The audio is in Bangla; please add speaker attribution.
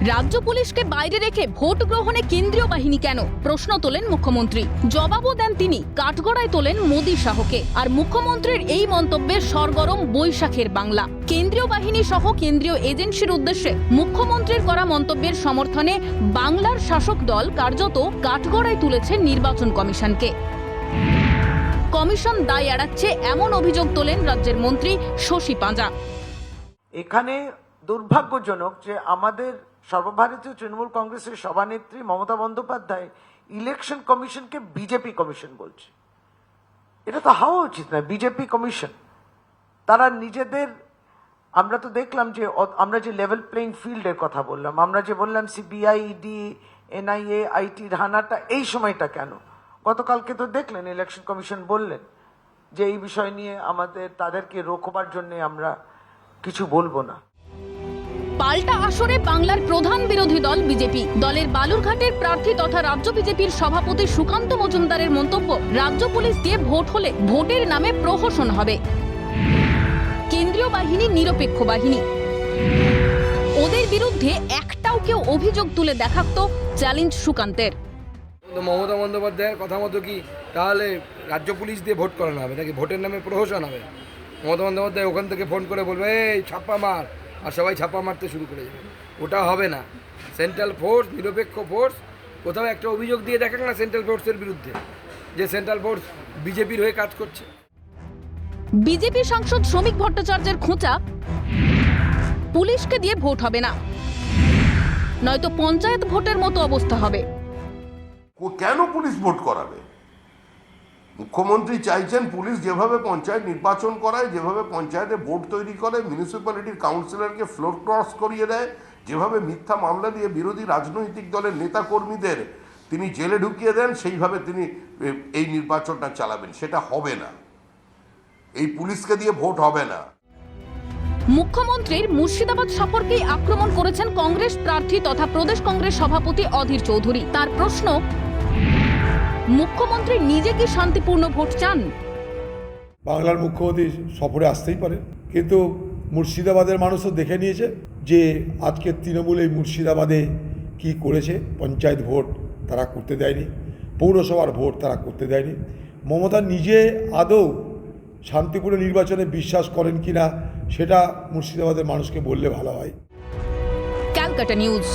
Speaker 1: রাজ্য পুলিশকে বাইরে রেখে ভোট গ্রহণে কেন্দ্রীয় বাহিনী কেন, প্রশ্ন তোলেন মুখ্যমন্ত্রী। জবাবও দেন তিনি, কাঠগড়ায় তোলেন মোদী শাহকে। আর মুখ্যমন্ত্রীর এই মন্তব্যে সরগরম বৈশাখের বাংলা। কেন্দ্রীয় বাহিনী সহ কেন্দ্রীয় এজেন্সির উদ্দেশ্যে মুখ্যমন্ত্রীর করা মন্তব্যের সমর্থনে বাংলার শাসক দল কার্যত কাঠগড়ায় তুলেছে নির্বাচন কমিশনকে। কমিশন দায় এড়াচ্ছে এমন অভিযোগ তোলেন রাজ্যের মন্ত্রী শশী পাঁজা।
Speaker 2: এখানে দুর্ভাগ্যজনক যে আমাদের সর্বভারতীয় তৃণমূল কংগ্রেসের সভানেত্রী মমতা বন্দ্যোপাধ্যায় ইলেকশন কমিশনকে বিজেপি কমিশন বলছে। এটা তো হওয়া উচিত না। বিজেপি কমিশন তারা নিজেদের, আমরা তো দেখলাম যে আমরা যে লেভেল প্লেইং ফিল্ডের কথা বললাম, আমরা যে বললাম সিবিআই, ইডি, এনআইএ, আইটি ধানাটা এই সময়টা কেন? গতকালকে তো দেখলেন ইলেকশন কমিশন বললেন যে এই বিষয় নিয়ে তাদেরকে রোকবার জন্য আমরা কিছু বলবো না।
Speaker 1: পাল্টা আসরে বাংলার প্রধান বিরোধী দল বিজেপি। দলের বালুরঘাটের প্রার্থী তথা রাজ্য বিজেপির সভাপতি সুকান্ত মজুমদারের মন্তব্য, রাজ্য পুলিশ দিয়ে ভোট হলে ভোটের নামে প্রহসন হবে। কেন্দ্রীয় বাহিনী নিরপেক্ষ বাহিনী, ওদের বিরুদ্ধে একটাও কেউ অভিযোগ তুলে দেখাতো, চ্যালেঞ্জ সুকান্তের।
Speaker 3: মমতা বন্দ্যোপাধ্যায়ের কথা মতো কি তাহলে রাজ্য পুলিশ দিয়ে ভোট করানো হবে নাকি ভোটের নামে প্রহসন হবে? মমতা বন্দ্যোপাধ্যায় ওখান থেকে ফোন করে বলবে এই ছাপ্পা মার, আর সবাই ছাপ্পা মারতে শুরু করে যাবে। ওটা হবে না। সেন্ট্রাল ফোর্স, নিরপেক্ষ ফোর্স, কোথাও একটা অভিযোগ দিয়ে দেখাক না সেন্ট্রাল ফোর্সের বিরুদ্ধে যে সেন্ট্রাল ফোর্স বিজেপির হয়ে কাজ করছে।
Speaker 1: বিজেপি সাংসদ শ্রমিক ভট্টাচার্যের খোঁচা, পুলিশকে দিয়ে ভোট হবে না, নয়তো পঞ্চায়েত ভোটের মতো অবস্থা হবে।
Speaker 4: কেন পুলিশ ভোট করাবে? মুখ্যমন্ত্রী চাইছেন পুলিশ যেভাবে পঞ্চায়েত নির্বাচন করায়, যেভাবে পঞ্চায়েতে ভোট তৈরি করে, মিউনিসিপ্যালিটির কাউন্সিলরকে ফ্লোর ক্রস করিয়ে দেয়, যেভাবে মিথ্যা মামলা দিয়ে বিরোধী রাজনৈতিক দলের নেতা কর্মীদের তিনি জেলে ঢুকিয়ে দেন, সেইভাবে তিনি এই নির্বাচনটা চালাবেন। সেটা হবে না। এই পুলিশকে দিয়ে ভোট হবে না।
Speaker 1: মুখ্যমন্ত্রীর মুর্শিদাবাদ সফরকেই আক্রমণ করেছেন কংগ্রেস প্রার্থী তথা প্রদেশ কংগ্রেস সভাপতি অধীর চৌধুরী। তার প্রশ্ন, মুখ্যমন্ত্রী নিজে কি শান্তিপূর্ণ ভোট চান?
Speaker 5: বাংলার মুখ্যমন্ত্রী সফরে আসতেই পারে, কিন্তু মুর্শিদাবাদের মানুষও দেখে নিয়েছে যে আজকে তৃণমূল এই মুর্শিদাবাদে কি করেছে। পঞ্চায়েত ভোট তারা করতে দেয়নি, পৌরসভার ভোট তারা করতে দেয়নি। মমতা নিজে আদৌ শান্তিপূর্ণ নির্বাচনে বিশ্বাস করেন কিনা সেটা মুর্শিদাবাদের মানুষকে বললে ভালো হয়।
Speaker 1: ক্যালকাটা নিউজ।